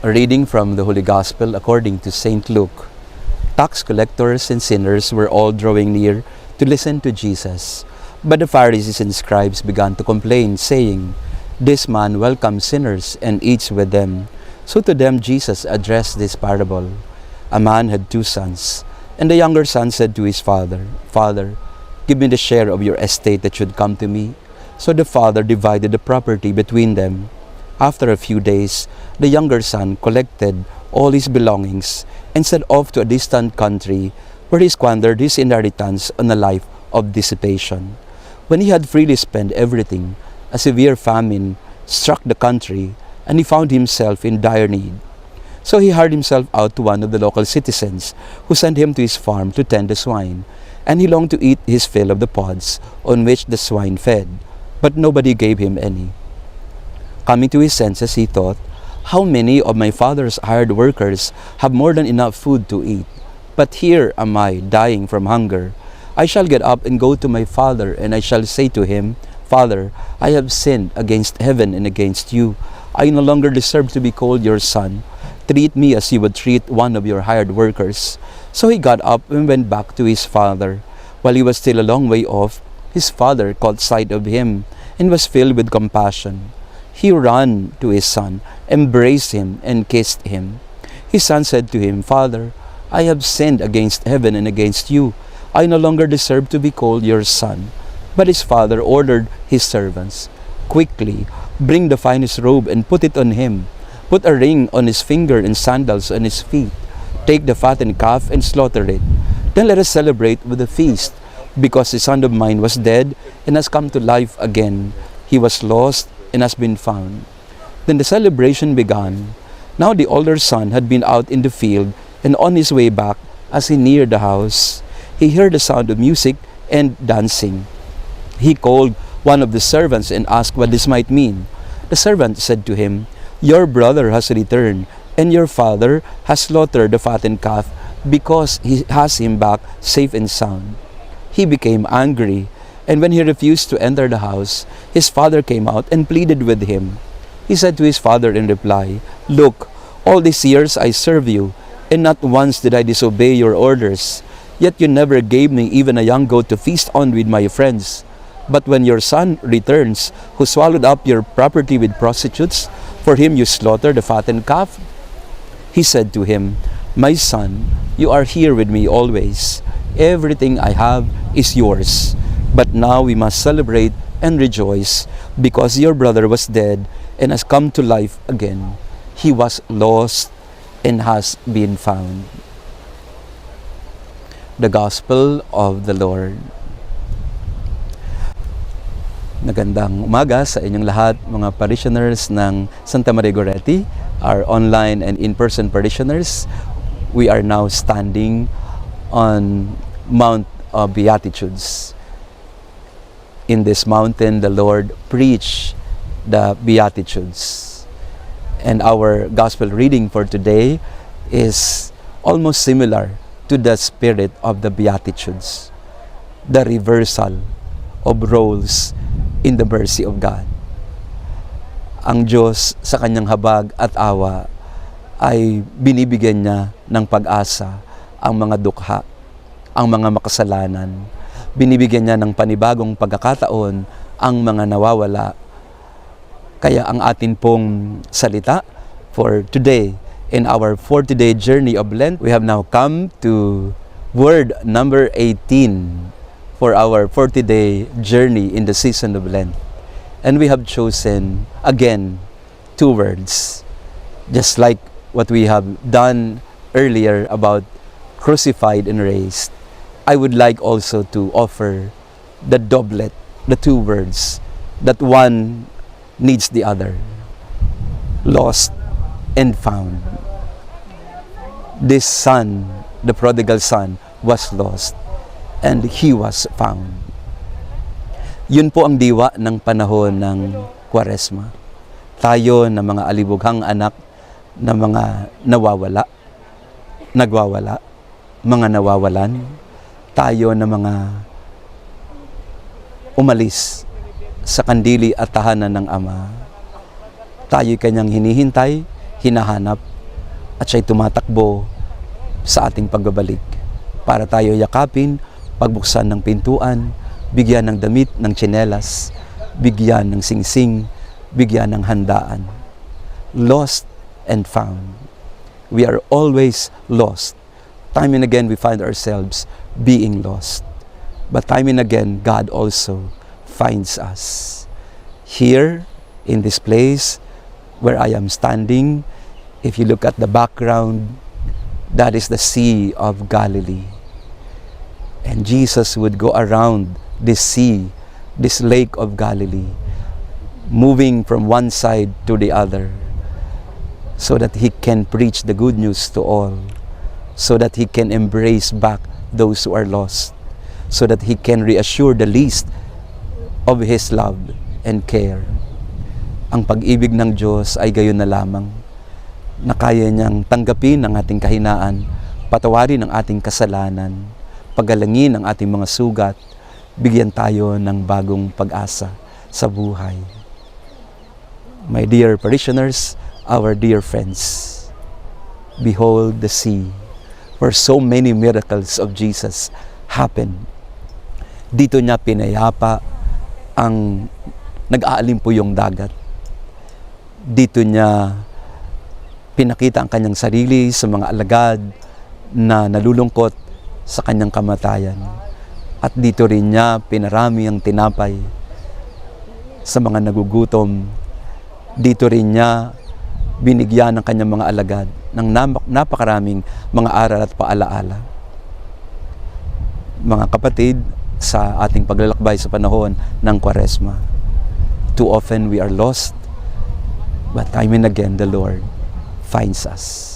A reading from the Holy Gospel according to St. Luke. Tax collectors and sinners were all drawing near to listen to Jesus. But the Pharisees and scribes began to complain, saying, "This man welcomes sinners and eats with them." So to them Jesus addressed this parable. A man had 2 sons, and the younger son said to his father, "Father, give me the share of your estate that should come to me." So the father divided the property between them. After a few days, the younger son collected all his belongings and set off to a distant country where he squandered his inheritance on a life of dissipation. When he had freely spent everything, a severe famine struck the country and he found himself in dire need. So he hired himself out to one of the local citizens who sent him to his farm to tend the swine, and he longed to eat his fill of the pods on which the swine fed, but nobody gave him any. Coming to his senses, he thought, "How many of my father's hired workers have more than enough food to eat? But here am I, dying from hunger. I shall get up and go to my father, and I shall say to him, 'Father, I have sinned against heaven and against you. I no longer deserve to be called your son. Treat me as you would treat one of your hired workers.' So he got up and went back to his father. While he was still a long way off, his father caught sight of him and was filled with compassion. He ran to his son, embraced him, and kissed him. His son said to him, 'Father, I have sinned against heaven and against you. I no longer deserve to be called your son.' But his father ordered his servants, 'Quickly, bring the finest robe and put it on him. Put a ring on his finger and sandals on his feet. Take the fattened calf and slaughter it. Then let us celebrate with a feast, because the son of mine was dead and has come to life again. He was lost and has been found.' Then the celebration began. Now the older son had been out in the field, and on his way back, as he neared the house, he heard the sound of music and dancing. He called one of the servants and asked what this might mean. The servant said to him, 'Your brother has returned, and your father has slaughtered the fattened calf, because he has him back safe and sound.' He became angry, and when he refused to enter the house, his father came out and pleaded with him. He said to his father in reply, 'Look, all these years I serve you, and not once did I disobey your orders. Yet you never gave me even a young goat to feast on with my friends. But when your son returns, who swallowed up your property with prostitutes, for him you slaughter the fattened calf?' He said to him, 'My son, you are here with me always. Everything I have is yours. But now we must celebrate and rejoice, because your brother was dead and has come to life again. He was lost and has been found.'" The Gospel of the Lord. Magandang umaga sa inyong lahat, mga parishioners ng Santa Maria Goretti, our online and in-person parishioners. We are now standing on Mount of Beatitudes. In this mountain, the Lord preached the Beatitudes. And our gospel reading for today is almost similar to the spirit of the Beatitudes, the reversal of roles in the mercy of God. Ang Diyos sa kanyang habag at awa ay binibigyan niya ng pag-asa ang mga dukha, ang mga makasalanan. Binibigyan niya ng panibagong pagkakataon ang mga nawawala. Kaya ang atin pong salita for today, in our 40-day journey of Lent, we have now come to word number 18 for our 40-day journey in the season of Lent. And we have chosen, again, 2 words. Just like what we have done earlier about crucified and raised, I would like also to offer the doublet, the 2 words, that one needs the other. Lost and found. This son, the prodigal son, was lost and he was found. Yun po ang diwa ng panahon ng Kwaresma. Tayo na mga alibughang anak na mga nawawala, nagwawala, mga nawawalan, tayo na mga umalis sa kandili at tahanan ng Ama. Tayo'y kanyang hinihintay, hinahanap, at siya'y tumatakbo sa ating pagbabalik para tayo yakapin, pagbuksan ng pintuan, bigyan ng damit, ng tsinelas, bigyan ng singsing, bigyan ng handaan. Lost and found. We are always lost. Time and again, we find ourselves being lost. But time and again, God also finds us. Here, in this place where I am standing, if you look at the background, that is the Sea of Galilee. And Jesus would go around this sea, this lake of Galilee, moving from one side to the other, so that He can preach the good news to all, so that He can embrace back those who are lost, so that He can reassure the least of His love and care. Ang pag-ibig ng Diyos ay gayon na lamang, na kaya niyang tanggapin ang ating kahinaan, patawarin ang ating kasalanan, pagalangin ang ating mga sugat, bigyan tayo ng bagong pag-asa sa buhay. My dear parishioners, our dear friends, behold the sea, where so many miracles of Jesus happened. Dito niya pinayapa ang nag-aalimpuyong dagat. Dito niya pinakita ang kanyang sarili sa mga alagad na nalulungkot sa kanyang kamatayan. At dito rin niya pinarami ang tinapay sa mga nagugutom. Dito rin niya binigyan ng kanyang mga alagad ng napakaraming mga aral at paalaala. Mga kapatid, sa ating paglalakbay sa panahon ng Kwaresma, too often we are lost, but time and again the Lord finds us.